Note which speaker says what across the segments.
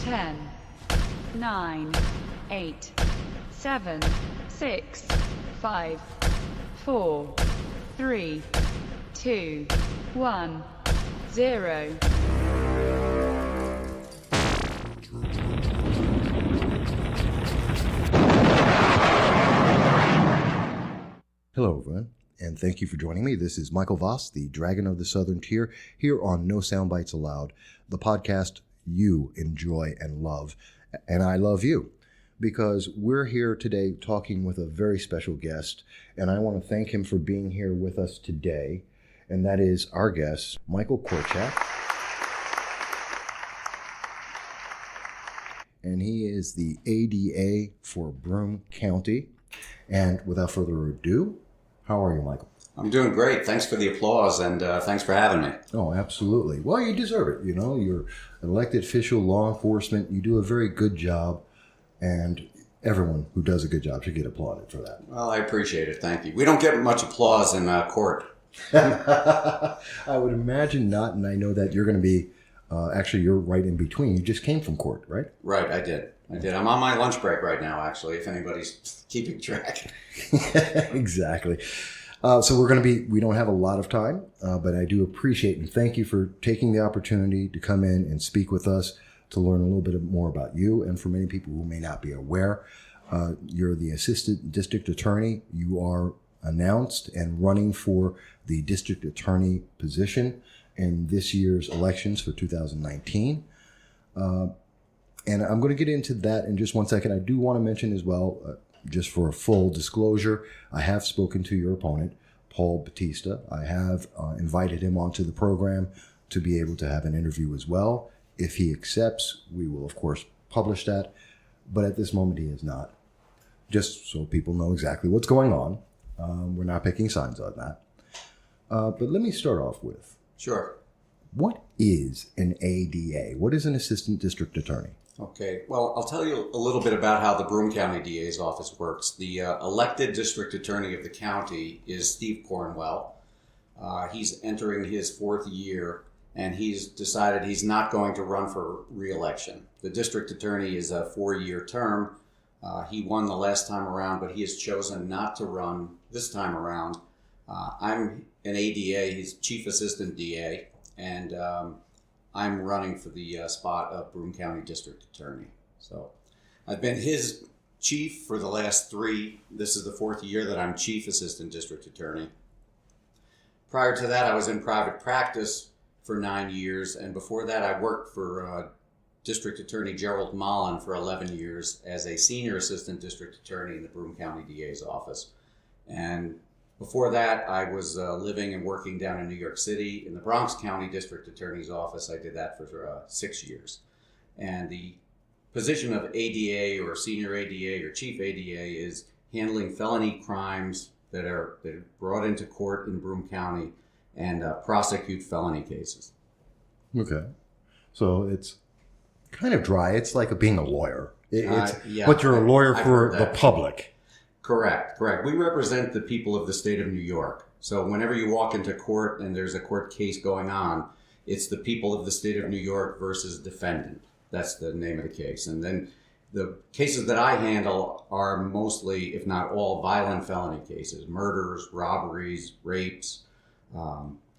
Speaker 1: 10, 9, 8, 7, 6, 5, 4, 3, 2, 1, 0.
Speaker 2: Hello, everyone, and thank you for joining me. This is Michael Voss, the Dragon of the Southern Tier, here on No Soundbites Allowed, the podcast you enjoy and love. And I love you, because we're here today talking with a very special guest, and I want to thank him for being here with us today, and that is our guest, Michael Korchak. And he is the ADA for Broome County. And without further ado, how are you, Michael?
Speaker 3: I'm doing great. Thanks for the applause, and thanks for having me.
Speaker 2: Oh, absolutely. Well, you deserve it. You know, you're an elected official, law enforcement. You do a very good job, and everyone who does a good job should get applauded for that.
Speaker 3: Well, I appreciate it. Thank you. We don't get much applause in court.
Speaker 2: I would imagine not, and I know that you're going to be, actually, you're right in between. You just came from court, right?
Speaker 3: Right, I did. I'm on my lunch break right now, actually, if anybody's keeping track.
Speaker 2: Exactly. So we don't have a lot of time, but I do appreciate and thank you for taking the opportunity to come in and speak with us to learn a little bit more about you. And for many people who may not be aware, you're the Assistant District Attorney. You are announced and running for the District Attorney position in this year's elections for 2019. And I'm going to get into that in just one second. I do want to mention as well, just for a full disclosure, I have spoken to your opponent, Paul Batista. I have invited him onto the program to be able to have an interview as well. If he accepts, we will, of course, publish that. But at this moment, he is not. Just so people know exactly what's going on. We're not picking signs on that. But let me start off with.
Speaker 3: Sure.
Speaker 2: What is an ADA? What is an Assistant District Attorney?
Speaker 3: Okay. Well, I'll tell you a little bit about how the Broome County DA's office works. The elected district attorney of the county is Steve Cornwell. He's entering his fourth year, and he's decided he's not going to run for re-election. The district attorney is a 4-year term. He won the last time around, but he has chosen not to run this time around. I'm an ADA. He's chief assistant DA, and I'm running for the spot of Broome County District Attorney. So I've been his chief for the last 3. This is the 4th year that I'm chief assistant district attorney. Prior to that, I was in private practice for 9 years. And before that, I worked for District Attorney Gerald Mullen for 11 years as a senior assistant district attorney in the Broome County DA's office. And before that, I was living and working down in New York City in the Bronx County District Attorney's Office. I did that for 6 years. And the position of ADA or Senior ADA or Chief ADA is handling felony crimes that are brought into court in Broome County and prosecute felony cases.
Speaker 2: Okay. So it's kind of dry. It's like being a lawyer.
Speaker 3: Yeah,
Speaker 2: but you're a lawyer for the public.
Speaker 3: Correct. We represent the people of the state of New York. So whenever you walk into court and there's a court case going on, it's the people of the state of New York versus defendant. That's the name of the case. And then the cases that I handle are mostly, if not all, violent felony cases: murders, robberies, rapes,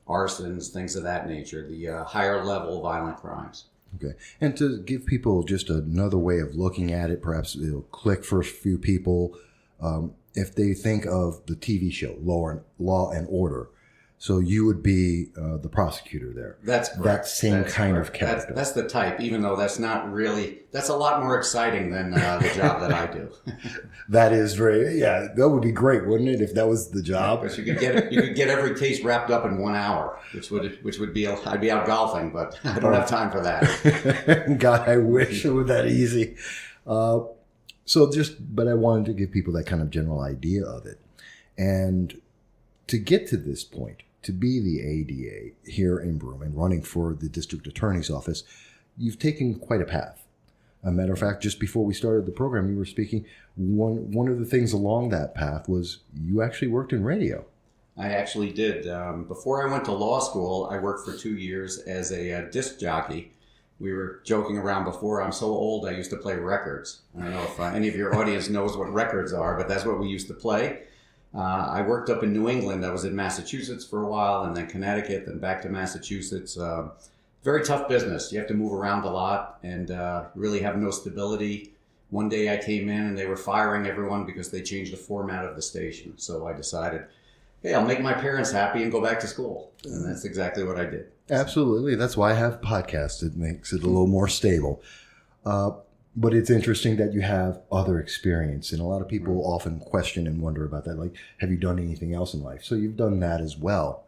Speaker 3: arsons, things of that nature, the higher level violent crimes.
Speaker 2: Okay. And to give people just another way of looking at it, perhaps it'll click for a few people. If they think of the TV show Law and Order, so you would be the prosecutor there.
Speaker 3: That's correct.
Speaker 2: That same kind of character.
Speaker 3: That's the type, even though that's not really, that's a lot more exciting than the job that I do.
Speaker 2: That is that would be great, wouldn't it, if that was the job?
Speaker 3: Because you could get every case wrapped up in 1 hour, which would be, I'd be out golfing, but I don't have time for that.
Speaker 2: God, I wish it were that easy. But I wanted to give people that kind of general idea of it. And to get to this point, to be the ADA here in Broome and running for the district attorney's office, you've taken quite a path. A matter of fact, just before we started the program, you were speaking. One of the things along that path was you actually worked in radio.
Speaker 3: I actually did. Before I went to law school, I worked for 2 years as a disc jockey we were joking around before. I'm so old, I used to play records. I don't know if any of your audience knows what records are, but that's what we used to play. I worked up in New England. I was in Massachusetts for a while, and then Connecticut, then back to Massachusetts. Very tough business. You have to move around a lot and really have no stability. One day I came in and they were firing everyone because they changed the format of the station. So I decided, hey, I'll make my parents happy and go back to school. And that's exactly what I did.
Speaker 2: Absolutely. That's why I have podcasts. It makes it a little more stable. But it's interesting that you have other experience. And a lot of people often question and wonder about that. Like, have you done anything else in life? So you've done that as well.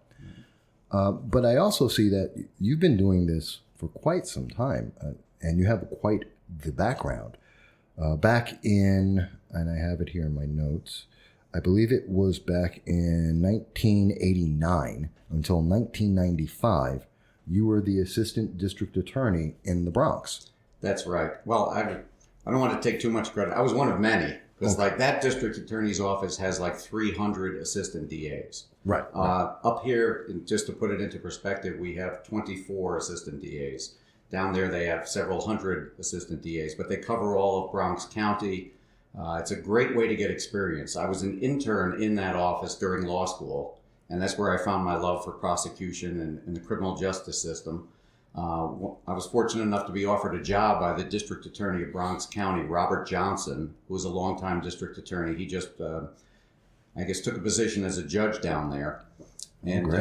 Speaker 2: But I also see that you've been doing this for quite some time. And you have quite the background. Back in, and I have it here in my notes, I believe it was back in 1989 until 1995, you were the assistant district attorney in the Bronx.
Speaker 3: That's right. Well, I don't want to take too much credit. I was one of many, because like that district attorney's office has like 300 assistant DAs.
Speaker 2: Right.
Speaker 3: Up here, just to put it into perspective, we have 24 assistant DAs. Down there, they have several hundred assistant DAs, but they cover all of Bronx County. It's a great way to get experience. I was an intern in that office during law school, and that's where I found my love for prosecution and the criminal justice system. I was fortunate enough to be offered a job by the district attorney of Bronx County, Robert Johnson, who was a longtime district attorney. He just, I guess, took a position as a judge down there. And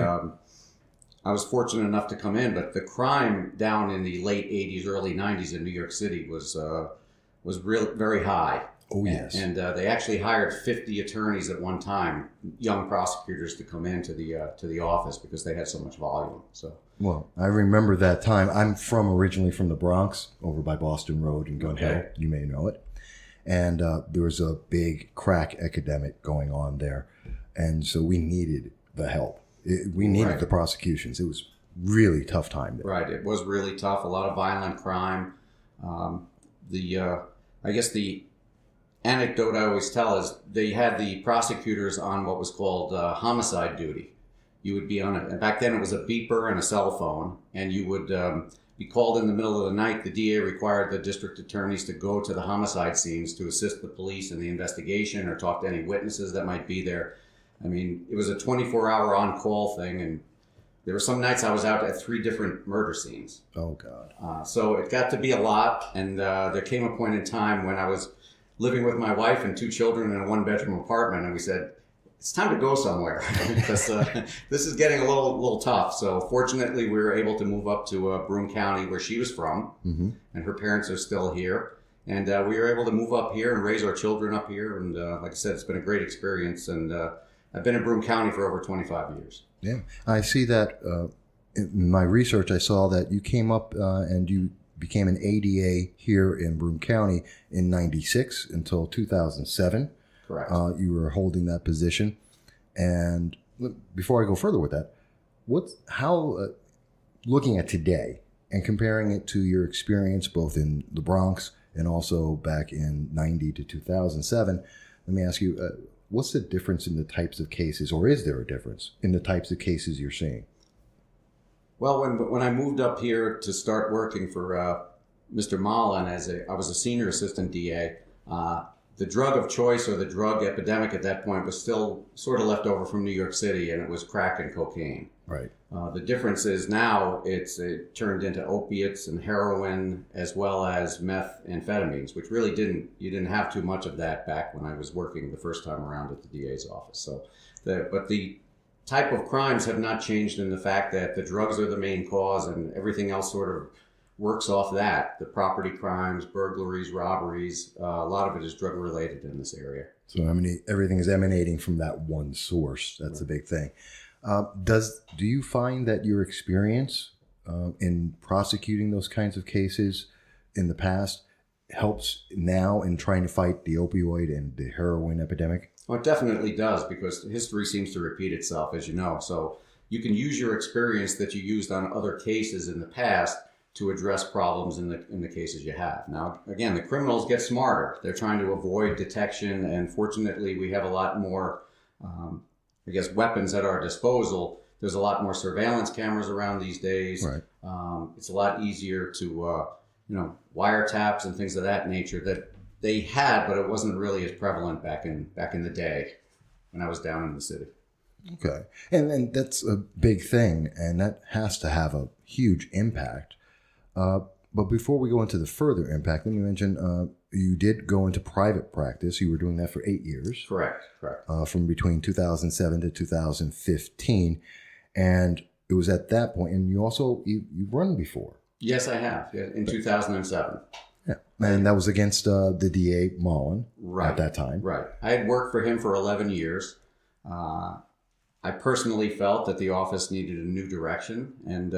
Speaker 3: I was fortunate enough to come in, but the crime down in the late 80s, early 90s in New York City was very high.
Speaker 2: Oh, yes.
Speaker 3: And they actually hired 50 attorneys at one time, young prosecutors, to come into the office because they had so much volume. So.
Speaker 2: Well, I remember that time. I'm originally from the Bronx, over by Boston Road in Gun Hill. You may know it. And there was a big crack epidemic going on there. And so we needed the help. We needed the prosecutions. It was really tough time there.
Speaker 3: Right. It was really tough. A lot of violent crime. I guess the anecdote I always tell is they had the prosecutors on what was called homicide duty. You would be on it. Back then it was a beeper and a cell phone, and you would be called in the middle of the night. The DA required the district attorneys to go to the homicide scenes to assist the police in the investigation or talk to any witnesses that might be there. I mean, it was a 24-hour on-call thing, and there were some nights I was out at 3 different murder scenes.
Speaker 2: Oh, God.
Speaker 3: So it got to be a lot, and there came a point in time when I was living with my wife and 2 children in a 1-bedroom apartment, and we said, it's time to go somewhere because this is getting a little tough. So fortunately, we were able to move up to Broome County, where she was from, and her parents are still here. And we were able to move up here and raise our children up here. And like I said, it's been a great experience. And I've been in Broome County for over 25 years.
Speaker 2: Yeah, I see that in my research. I saw that you came up and you became an ADA here in Broome County in '96 until 2007.
Speaker 3: Correct.
Speaker 2: You were holding that position. And before I go further with that, looking at today and comparing it to your experience both in the Bronx and also back in '90 to 2007, let me ask you, what's the difference in the types of cases, or is there a difference in the types of cases you're seeing?
Speaker 3: Well, when I moved up here to start working for Mr. Mullen I was a senior assistant DA, the drug of choice or the drug epidemic at that point was still sort of left over from New York City, and it was crack and cocaine.
Speaker 2: Right.
Speaker 3: The difference is now it turned into opiates and heroin as well as methamphetamines, which really you didn't have too much of that back when I was working the first time around at the DA's office. So, but the type of crimes have not changed in the fact that the drugs are the main cause and everything else sort of works off that. The property crimes, burglaries, robberies, a lot of it is drug related in this area.
Speaker 2: So everything is emanating from that one source. That's the big thing. Do you find that your experience in prosecuting those kinds of cases in the past helps now in trying to fight the opioid and the heroin epidemic?
Speaker 3: Well, it definitely does, because history seems to repeat itself, as you know. So you can use your experience that you used on other cases in the past to address problems in the cases you have. Now, again, the criminals get smarter. They're trying to avoid detection, and fortunately, we have a lot more weapons at our disposal. There's a lot more surveillance cameras around these days.
Speaker 2: Right.
Speaker 3: It's a lot easier to, wiretaps and things of that nature that they had, but it wasn't really as prevalent back in the day when I was down in the city.
Speaker 2: Okay. And that's a big thing, and that has to have a huge impact. But before we go into the further impact, let me mention you did go into private practice. You were doing that for 8 years.
Speaker 3: Correct.
Speaker 2: From between 2007 to 2015. And it was at that point, and you've run before.
Speaker 3: Yes, I have, in 2007.
Speaker 2: Yeah. And that was against the DA Mullen at that time.
Speaker 3: Right. I had worked for him for 11 years. I personally felt that the office needed a new direction, and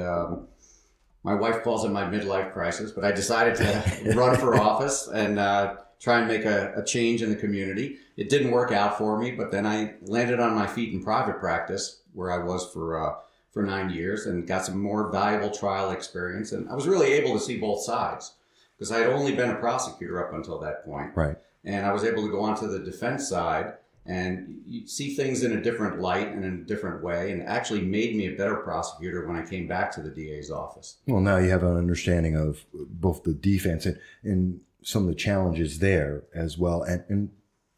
Speaker 3: my wife calls it my midlife crisis, but I decided to run for office and try and make a change in the community. It didn't work out for me, but then I landed on my feet in private practice, where I was for 9 years, and got some more valuable trial experience. And I was really able to see both sides, because I had only been a prosecutor up until that point.
Speaker 2: Right.
Speaker 3: And I was able to go onto the defense side and you see things in a different light and in a different way, and actually made me a better prosecutor when I came back to the DA's office.
Speaker 2: Well, now you have an understanding of both the defense and some of the challenges there as well, and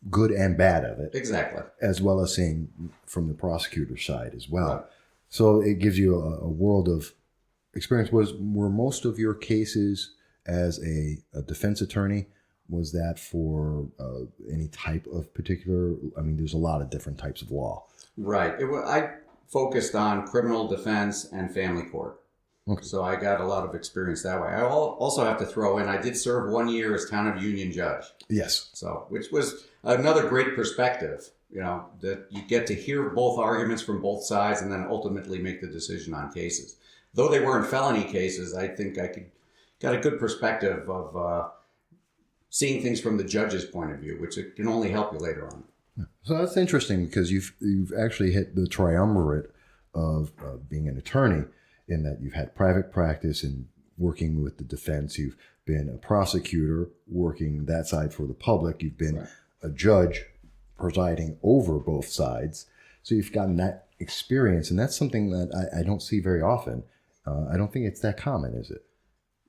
Speaker 2: good and bad of it.
Speaker 3: Exactly.
Speaker 2: As well as seeing from the prosecutor side as well.
Speaker 3: Right.
Speaker 2: So it gives you a world of experience. Were most of your cases as a defense attorney, was that for any type of particular? I mean, there's a lot of different types of law.
Speaker 3: Right. I focused on criminal defense and family court.
Speaker 2: Okay.
Speaker 3: So I got a lot of experience that way. I also have to throw in, I did serve 1 year as town of Union judge.
Speaker 2: Yes.
Speaker 3: So, which was another great perspective, that you get to hear both arguments from both sides and then ultimately make the decision on cases. Though they weren't felony cases, I think I got a good perspective of seeing things from the judge's point of view, which it can only help you later on.
Speaker 2: So that's interesting, because you've actually hit the triumvirate of being an attorney, in that you've had private practice and working with the defense. You've been a prosecutor working that side for the public. You've been
Speaker 3: Right.
Speaker 2: a judge presiding over both sides. So you've gotten that experience, and that's something that I don't see very often. I don't think it's that common, is it?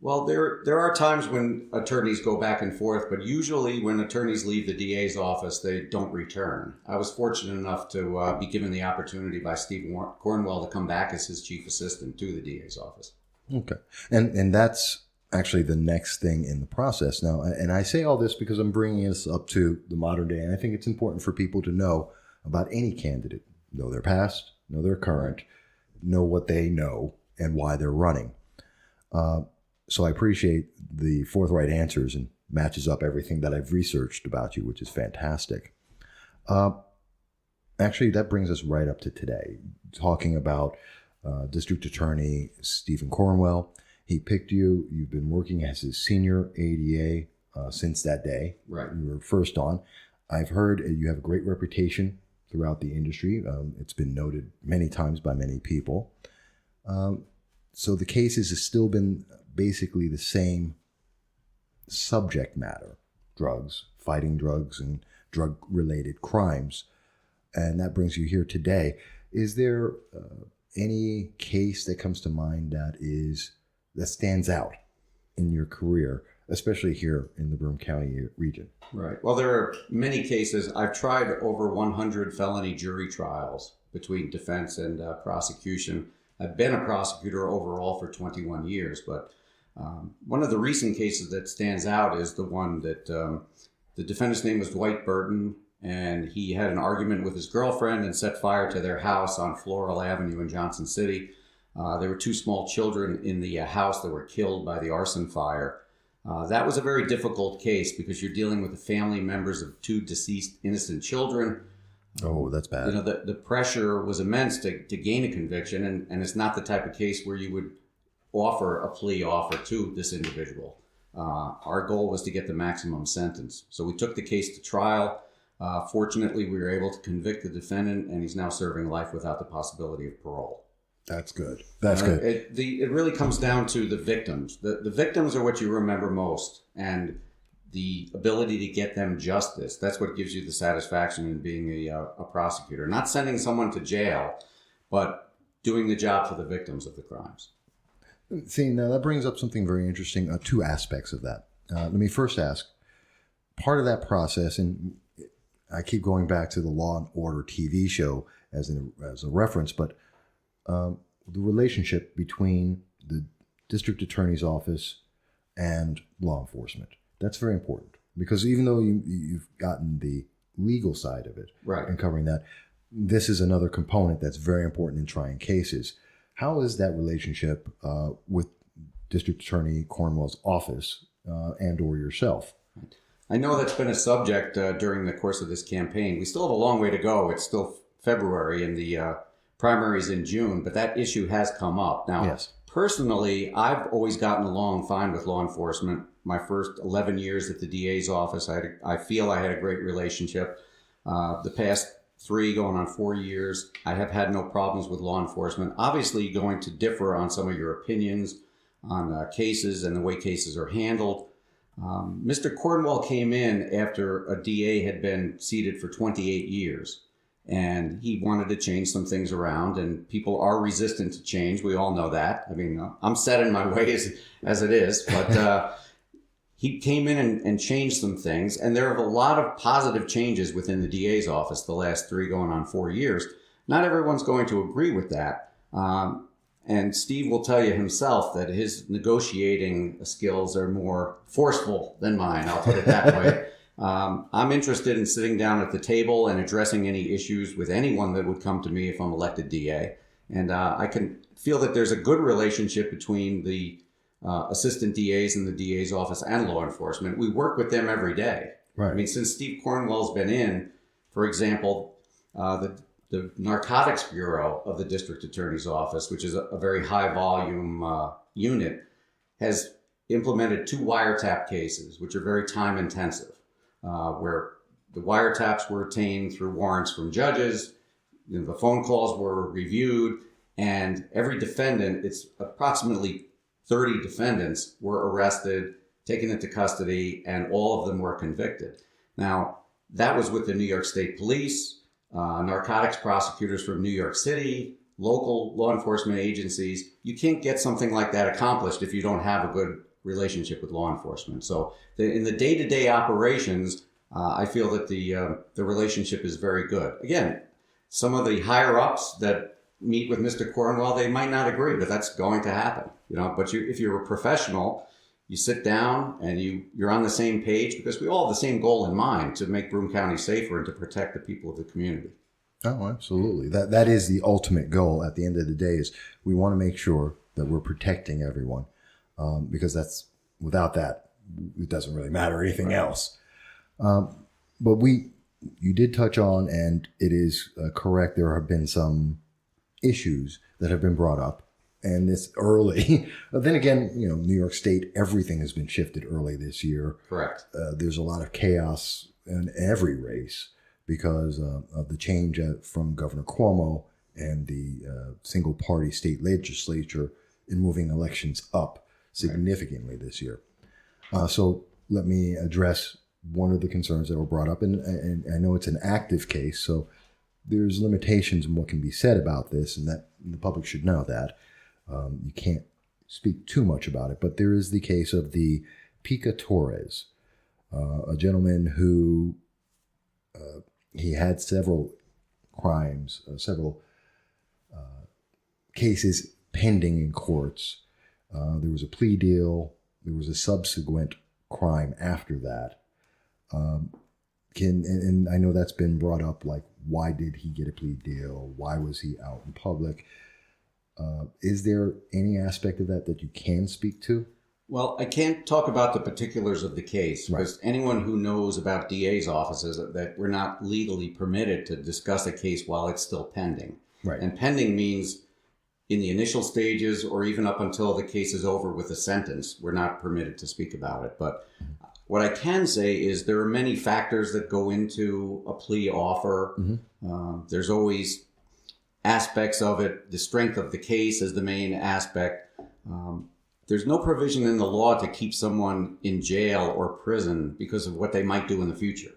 Speaker 3: Well, there are times when attorneys go back and forth, but usually when attorneys leave the DA's office, they don't return. I was fortunate enough to be given the opportunity by Steve Cornwell to come back as his chief assistant to the DA's office.
Speaker 2: Okay. And that's actually the next thing in the process now. And I say all this because I'm bringing us up to the modern day. And I think it's important for people to know about any candidate, know their past, know their current, know what they know and why they're running. So I appreciate the forthright answers, and matches up everything that I've researched about you, which is fantastic. Actually, that brings us right up to today, talking about District Attorney Stephen Cornwell. He picked you. You've been working as his senior ADA since that day.
Speaker 3: Right.
Speaker 2: You were first on. I've heard you have a great reputation throughout the industry. It's been noted many times by many people. So the cases have still been basically the same subject matter: drugs, fighting drugs, and drug-related crimes. And that brings you here today. Is there any case that comes to mind that stands out in your career, especially here in the Broome County region? Right.
Speaker 3: Well, there are many cases. I've tried over 100 felony jury trials between defense and prosecution. I've been a prosecutor overall for 21 years, but one of the recent cases that stands out is the one that the defendant's name was Dwight Burton, and he had an argument with his girlfriend and set fire to their house on Floral Avenue in Johnson City. There were 2 small children in the house that were killed by the arson fire. That was a very difficult case because you're dealing with the family members of 2 deceased innocent children.
Speaker 2: Oh, that's bad.
Speaker 3: The pressure was immense to gain a conviction, and it's not the type of case where you would offer a plea offer to this individual. Our goal was to get the maximum sentence. So we took the case to trial. Fortunately, we were able to convict the defendant, and he's now serving life without the possibility of parole.
Speaker 2: That's good. That's good.
Speaker 3: It really comes down to the victims. The victims are what you remember most, and the ability to get them justice. That's what gives you the satisfaction in being a prosecutor. Not sending someone to jail, but doing the job for the victims of the crimes.
Speaker 2: See, now that brings up something very interesting, two aspects of that. Let me first ask, part of that process, and I keep going back to the Law and Order TV show as a reference, but the relationship between the district attorney's office and law enforcement. That's very important because even though you've gotten the legal side of it
Speaker 3: right,
Speaker 2: and covering that, this is another component that's very important in trying cases. How is that relationship with District Attorney Cornwell's office and or yourself?
Speaker 3: I know that's been a subject during the course of this campaign. We still have a long way to go. It's still February and the primaries in June, but that issue has come up. Now,
Speaker 2: yes.
Speaker 3: Personally, I've always gotten along fine with law enforcement. My first 11 years at the DA's office, I feel I had a great relationship. The past 3 going on 4 years, I have had no problems with law enforcement. Obviously, going to differ on some of your opinions on cases and the way cases are handled. Mr. Cornwell came in after a DA had been seated for 28 years, and he wanted to change some things around, and people are resistant to change. We all know that. I mean, I'm set in my ways as it is, but he came in and changed some things, and there are a lot of positive changes within the DA's office the last 3 going on 4 years. Not everyone's going to agree with that. And Steve will tell you himself that his negotiating skills are more forceful than mine, I'll put it that way. I'm interested in sitting down at the table and addressing any issues with anyone that would come to me if I'm elected DA. And I can feel that there's a good relationship between the assistant DAs in the DA's office and law enforcement. We work with them every day.
Speaker 2: Right.
Speaker 3: I mean, since Steve Cornwell's been in, for example, the Narcotics Bureau of the District Attorney's Office, which is a very high volume unit, has implemented 2 wiretap cases, which are very time intensive, where the wiretaps were obtained through warrants from judges, the phone calls were reviewed, and every defendant, it's approximately 30 defendants, were arrested, taken into custody, and all of them were convicted. Now, that was with the New York State Police, narcotics prosecutors from New York City, local law enforcement agencies. You can't get something like that accomplished if you don't have a good relationship with law enforcement. So in the day-to-day operations, I feel that the relationship is very good. Again, some of the higher-ups that meet with Mr. Cornwell, they might not agree, but that's going to happen. But if you're a professional, you sit down and you're on the same page because we all have the same goal in mind, to make Broome County safer and to protect the people of the community.
Speaker 2: Oh, absolutely. That is the ultimate goal at the end of the day, is we want to make sure that we're protecting everyone, because without that, it doesn't really matter anything else. But you did touch on, and it is correct, there have been some issues that have been brought up. And it's early. But then again, New York State, everything has been shifted early this year.
Speaker 3: Correct.
Speaker 2: There's a lot of chaos in every race because of the change from Governor Cuomo and the single-party state legislature in moving elections up significantly this year. So let me address one of the concerns that were brought up. And I know it's an active case, so there's limitations in what can be said about this, and that the public should know that. You can't speak too much about it, but there is the case of the Pica Torres, a gentleman who he had several crimes, several cases pending in courts. There was a plea deal. There was a subsequent crime after that. And I know that's been brought up, like, why did he get a plea deal? Why was he out in public? Is there any aspect of that you can speak to?
Speaker 3: Well, I can't talk about the particulars of the case, because anyone who knows about DA's offices, that we're not legally permitted to discuss a case while it's still pending.
Speaker 2: Right.
Speaker 3: And pending means in the initial stages or even up until the case is over with a sentence, we're not permitted to speak about it. But what I can say is there are many factors that go into a plea offer. Mm-hmm. There's always aspects of it. The strength of the case is the main aspect. There's no provision in the law to keep someone in jail or prison because of what they might do in the future.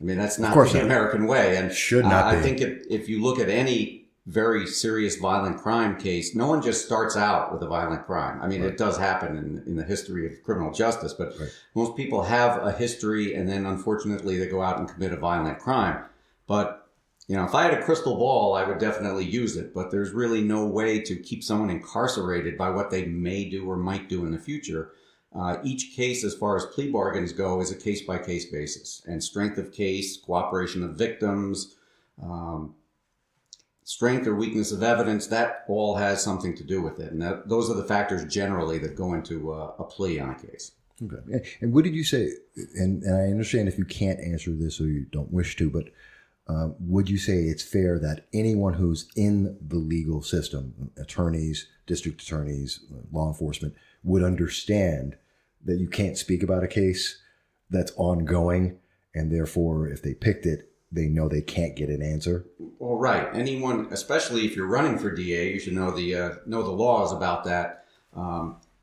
Speaker 3: I mean, that's not the American way. And
Speaker 2: should not be.
Speaker 3: I think if you look at any very serious violent crime case, no one just starts out with a violent crime. I mean,
Speaker 2: Right.
Speaker 3: it does happen in the history of criminal justice, but
Speaker 2: Right.
Speaker 3: most people have a history and then unfortunately they go out and commit a violent crime. But if I had a crystal ball, I would definitely use it, but there's really no way to keep someone incarcerated by what they may do or might do in the future. Each case, as far as plea bargains go, is a case-by-case basis. And strength of case, cooperation of victims, strength or weakness of evidence, that all has something to do with it. And those are the factors generally that go into a plea on a case.
Speaker 2: Okay. And what did you say? And I understand if you can't answer this or you don't wish to, but would you say it's fair that anyone who's in the legal system, attorneys, district attorneys, law enforcement, would understand that you can't speak about a case that's ongoing, and therefore if they picked it, they know they can't get an answer?
Speaker 3: Well, right. Anyone, especially if you're running for DA, you should know the laws about that.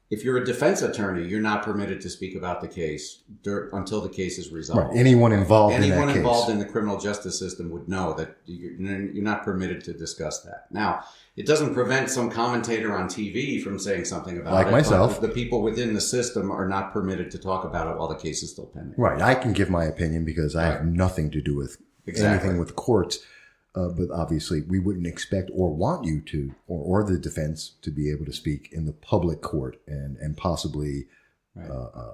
Speaker 3: If you're a defense attorney, you're not permitted to speak about the case until the case is resolved.
Speaker 2: Right. Anyone involved in that case.
Speaker 3: Anyone involved in the criminal justice system would know that you're not permitted to discuss that. Now, it doesn't prevent some commentator on TV from saying something about it.
Speaker 2: Like myself.
Speaker 3: But the people within the system are not permitted to talk about it while the case is still pending.
Speaker 2: Right. I can give my opinion because I have nothing to do with anything with courts. But obviously, we wouldn't expect or want you to, or the defense to be able to speak in the public court and possibly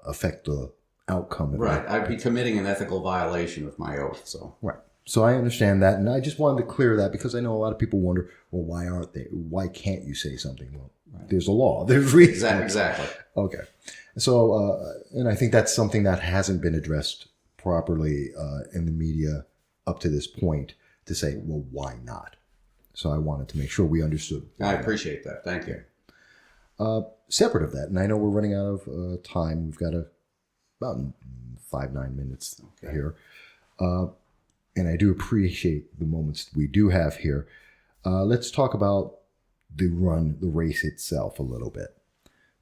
Speaker 2: affect the outcome of
Speaker 3: Right.
Speaker 2: that.
Speaker 3: I'd be committing an ethical violation of my oath. So.
Speaker 2: Right. So I understand that, and I just wanted to clear that because I know a lot of people wonder, well, why aren't they? Why can't you say something? Well, there's a law. There's reason.
Speaker 3: Exactly.
Speaker 2: Okay. So, and I think that's something that hasn't been addressed properly in the media up to this point, to say, well, why not? So I wanted to make sure we understood.
Speaker 3: I appreciate that. Thank you.
Speaker 2: Separate of that, and I know we're running out of time. We've got about 5-9 minutes here. And I do appreciate the moments we do have here. Let's talk about the race itself a little bit.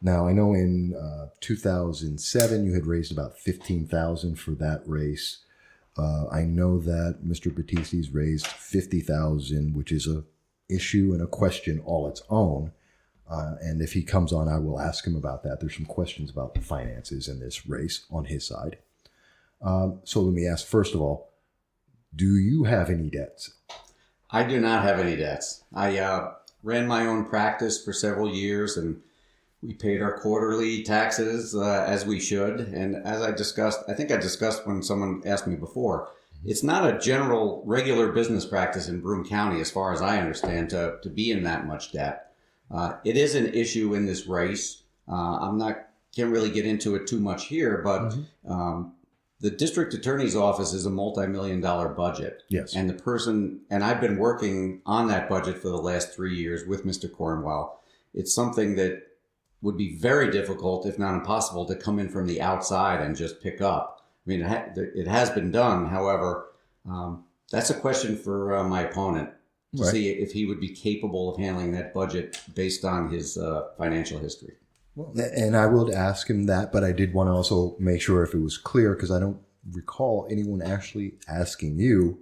Speaker 2: Now, I know in 2007, you had raised about $15,000 for that race. I know that Mr. Battisti's raised $50,000, which is a issue and a question all its own. And if he comes on, I will ask him about that. There's some questions about the finances in this race on his side. So let me ask, first of all, do you have any debts?
Speaker 3: I do not have any debts. I ran my own practice for several years, and we paid our quarterly taxes as we should. And as I think I discussed when someone asked me before, it's not a general regular business practice in Broome County, as far as I understand, to be in that much debt. It is an issue in this race. Can't really get into it too much here, but the district attorney's office is a multi-million-dollar budget.
Speaker 2: Yes.
Speaker 3: And I've been working on that budget for the last 3 years with Mr. Cornwell. It's something that would be very difficult, if not impossible, to come in from the outside and just pick up. I mean, it has been done. However, that's a question for my opponent to see if he would be capable of handling that budget based on his financial history.
Speaker 2: Well, and I will ask him that, but I did want to also make sure if it was clear, because I don't recall anyone actually asking you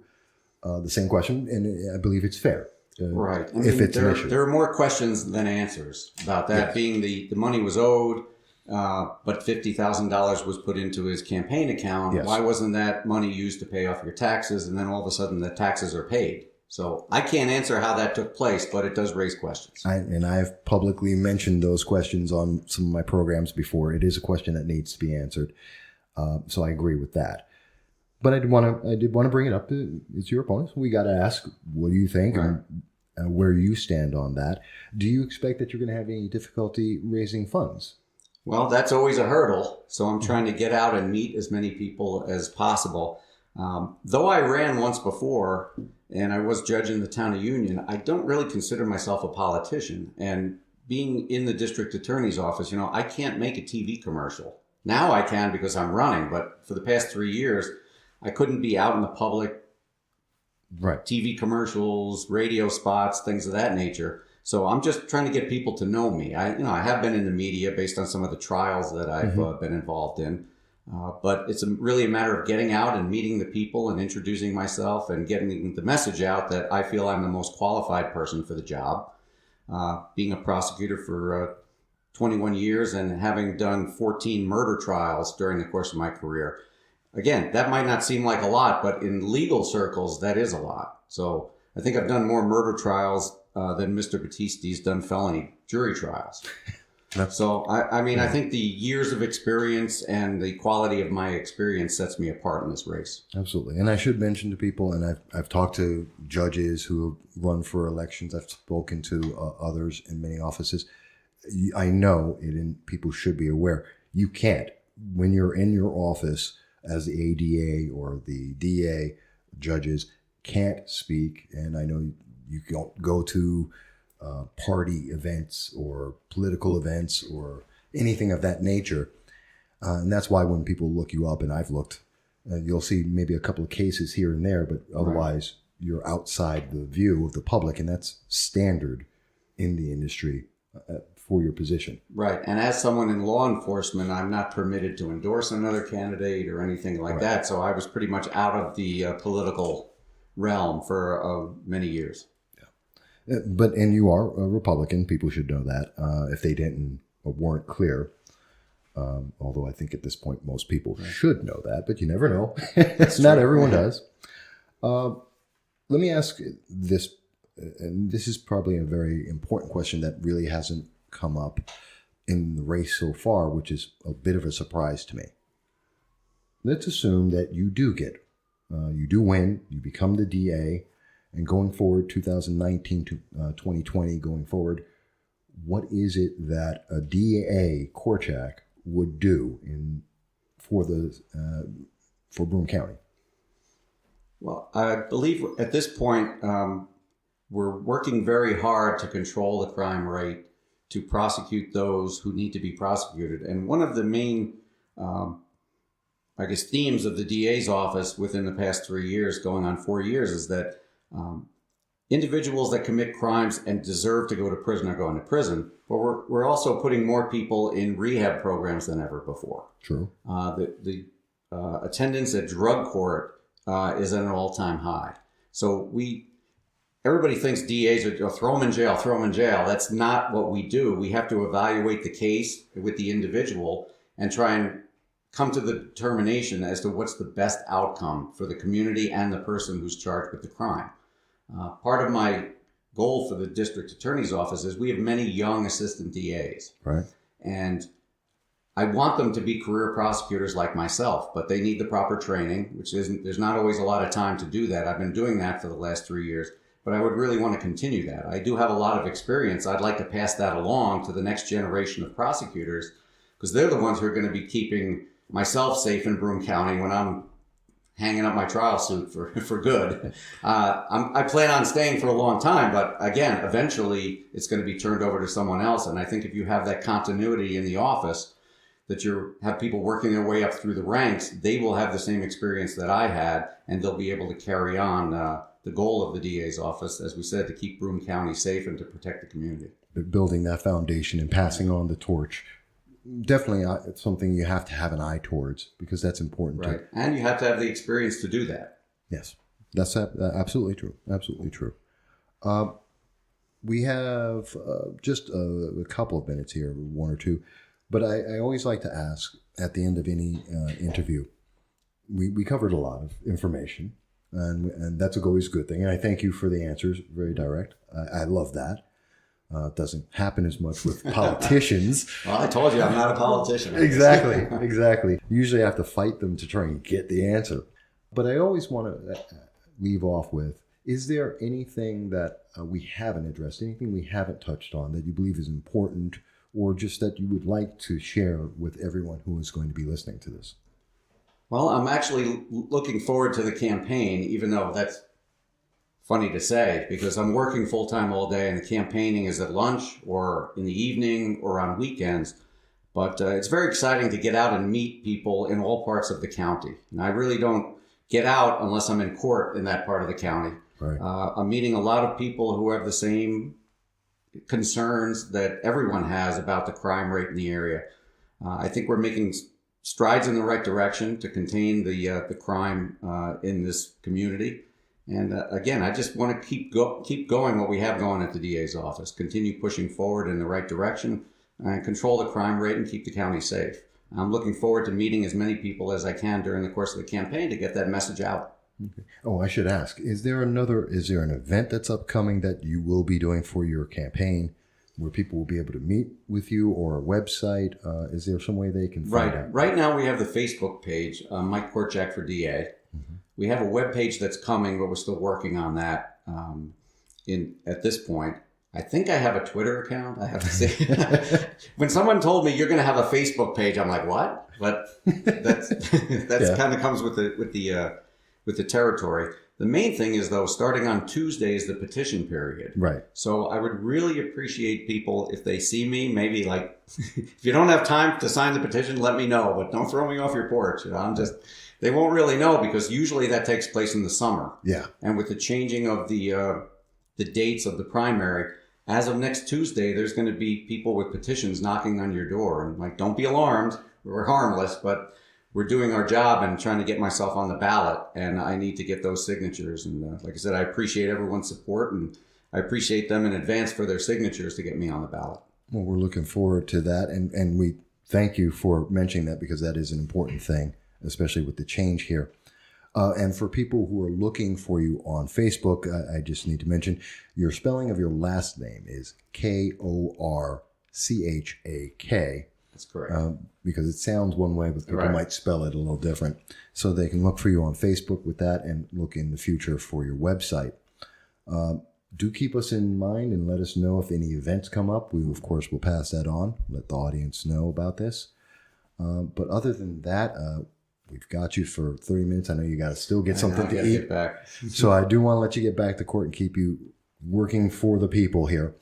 Speaker 2: the same question, and I believe it's fair.
Speaker 3: Right.
Speaker 2: If it's an issue.
Speaker 3: There are more questions than answers about that, being the money was owed, but $50,000 was put into his campaign account.
Speaker 2: Yes.
Speaker 3: Why wasn't that money used to pay off your taxes? And then all of a sudden the taxes are paid. So I can't answer how that took place, but it does raise questions.
Speaker 2: I've publicly mentioned those questions on some of my programs before. It is a question that needs to be answered. So I agree with that. But I did want to bring it up. It's your opponent. We got to ask, what do you think,
Speaker 3: Right.
Speaker 2: and where you stand on that? Do you expect that you're going to have any difficulty raising funds?
Speaker 3: Well, that's always a hurdle. So I'm trying to get out and meet as many people as possible. Though I ran once before and I was judging the town of Union, I don't really consider myself a politician. And being in the district attorney's office, I can't make a TV commercial. Now I can because I'm running, but for the past 3 years, I couldn't be out in the public.
Speaker 2: Right.
Speaker 3: TV commercials, radio spots, things of that nature. So I'm just trying to get people to know me. I have been in the media based on some of the trials that I've been involved in. But it's really a matter of getting out and meeting the people and introducing myself and getting the message out that I feel I'm the most qualified person for the job. Being a prosecutor for 21 years and having done 14 murder trials during the course of my career. Again, that might not seem like a lot, but in legal circles, that is a lot. So I think I've done more murder trials than Mr. Battisti's done felony jury trials. So, I think the years of experience and the quality of my experience sets me apart in this race.
Speaker 2: Absolutely. And I should mention to people, and I've talked to judges who have run for elections. I've spoken to others in many offices. I know it, and people should be aware, you can't, when you're in your office as the ADA or the DA, judges can't speak. And I know you don't go to party events or political events or anything of that nature. And that's why when people look you up, and I've looked, you'll see maybe a couple of cases here and there, but otherwise you're outside the view of the public, and that's standard in the industry for your position.
Speaker 3: Right. And as someone in law enforcement, I'm not permitted to endorse another candidate or anything like that. So I was pretty much out of the political realm for many years.
Speaker 2: And you are a Republican. People should know that if they didn't or weren't clear. Although I think at this point most people should know that, but you never know. Not everyone does. Let me ask this, and this is probably a very important question that really hasn't come up in the race so far, which is a bit of a surprise to me. Let's assume that you do win, you become the DA. And going forward, 2019 to 2020, going forward, what is it that a DA Korchak would do for Broome County?
Speaker 3: Well, I believe at this point, we're working very hard to control the crime rate, to prosecute those who need to be prosecuted. And one of the main, themes of the DA's office within the past 3 years, going on 4 years, is that individuals that commit crimes and deserve to go to prison are going to prison, but we're also putting more people in rehab programs than ever before.
Speaker 2: True.
Speaker 3: The attendance at drug court is at an all-time high. So everybody thinks DAs are throw them in jail, throw them in jail. That's not what we do. We have to evaluate the case with the individual and try and come to the determination as to what's the best outcome for the community and the person who's charged with the crime. Part of my goal for the district attorney's office is we have many young assistant DAs.
Speaker 2: Right.
Speaker 3: And I want them to be career prosecutors like myself, but they need the proper training, there's not always a lot of time to do that. I've been doing that for the last 3 years, but I would really want to continue that. I do have a lot of experience. I'd like to pass that along to the next generation of prosecutors, because they're the ones who are going to be keeping myself safe in Broome County when I'm hanging up my trial suit for good. I plan on staying for a long time, but again, eventually it's going to be turned over to someone else. And I think if you have that continuity in the office, that have people working their way up through the ranks, they will have the same experience that I had, and they'll be able to carry on the goal of the DA's office, as we said, to keep Broome County safe and to protect the community.
Speaker 2: Building that foundation and passing on the torch. Definitely it's something you have to have an eye towards, because that's important.
Speaker 3: Right. And you have to have the experience to do that.
Speaker 2: Yes, that's absolutely true. Absolutely true. We have just a couple of minutes here, one or two, but I always like to ask at the end of any interview, we covered a lot of information, and that's always a good thing. And I thank you for the answers, very direct. I love that. It doesn't happen as much with politicians.
Speaker 3: Well, I told you I'm not a politician.
Speaker 2: Exactly. Usually I have to fight them to try and get the answer. But I always want to leave off with, is there anything that we haven't addressed, anything we haven't touched on that you believe is important, or just that you would like to share with everyone who is going to be listening to this?
Speaker 3: Well, I'm actually looking forward to the campaign, even though that's funny to say, because I'm working full-time all day and the campaigning is at lunch or in the evening or on weekends. But it's very exciting to get out and meet people in all parts of the county. And I really don't get out unless I'm in court in that part of the county.
Speaker 2: Right.
Speaker 3: I'm meeting a lot of people who have the same concerns that everyone has about the crime rate in the area. I think we're making strides in the right direction to contain the crime in this community. And again, I just want to keep going what we have going at the DA's office, continue pushing forward in the right direction, and control the crime rate and keep the county safe. I'm looking forward to meeting as many people as I can during the course of the campaign to get that message out.
Speaker 2: Okay. Oh, I should ask, is there an event that's upcoming that you will be doing for your campaign where people will be able to meet with you, or a website? Is there some way they can find out?
Speaker 3: Right now we have the Facebook page, Mike Korchak for DA. Mm-hmm. We have a web page that's coming, but we're still working on that at this point. I think I have a Twitter account. I have to say, when someone told me you're going to have a Facebook page, I'm like, what? But that's kind of comes with the territory. The main thing is, though, starting on Tuesday is the petition period. Right. So I would really appreciate people if they see me, maybe like, if you don't have time to sign the petition, let me know, but don't throw me off your porch. They won't really know, because usually that takes place in the summer. Yeah. And with the changing of the dates of the primary, as of next Tuesday, there's going to be people with petitions knocking on your door. And like, don't be alarmed. We're harmless, but we're doing our job and trying to get myself on the ballot. And I need to get those signatures. And like I said, I appreciate everyone's support, and I appreciate them in advance for their signatures to get me on the ballot.
Speaker 2: Well, we're looking forward to that. And we thank you for mentioning that, because that is an important thing, especially with the change here. And for people who are looking for you on Facebook, I just need to mention your spelling of your last name is Korchak.
Speaker 3: That's correct.
Speaker 2: Because it sounds one way, but people might spell it a little different. So they can look for you on Facebook with that, and look in the future for your website. Do keep us in mind and let us know if any events come up. We, of course, will pass that on, let the audience know about this. But other than that, we've got you for 30 minutes. I know you got to still get something to eat.
Speaker 3: Get back.
Speaker 2: So I do want to let you get back to court and keep you working for the people here.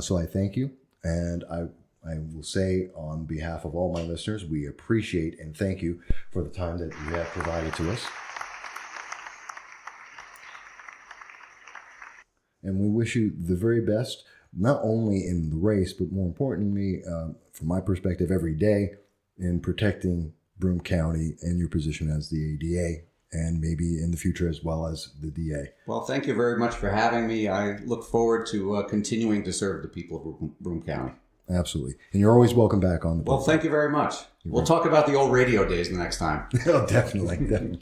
Speaker 2: So I thank you. And I will say, on behalf of all my listeners, we appreciate and thank you for the time that you have provided to us. And we wish you the very best, not only in the race, but more importantly, from my perspective, every day in protecting Broome County and your position as the ADA, and maybe in the future as well as the DA.
Speaker 3: Well, thank you very much for having me. I look forward to continuing to serve the people of Broome County.
Speaker 2: Absolutely. And you're always welcome back on the
Speaker 3: program. Well, thank you very much. We'll talk about the old radio days the next time.
Speaker 2: Oh, definitely.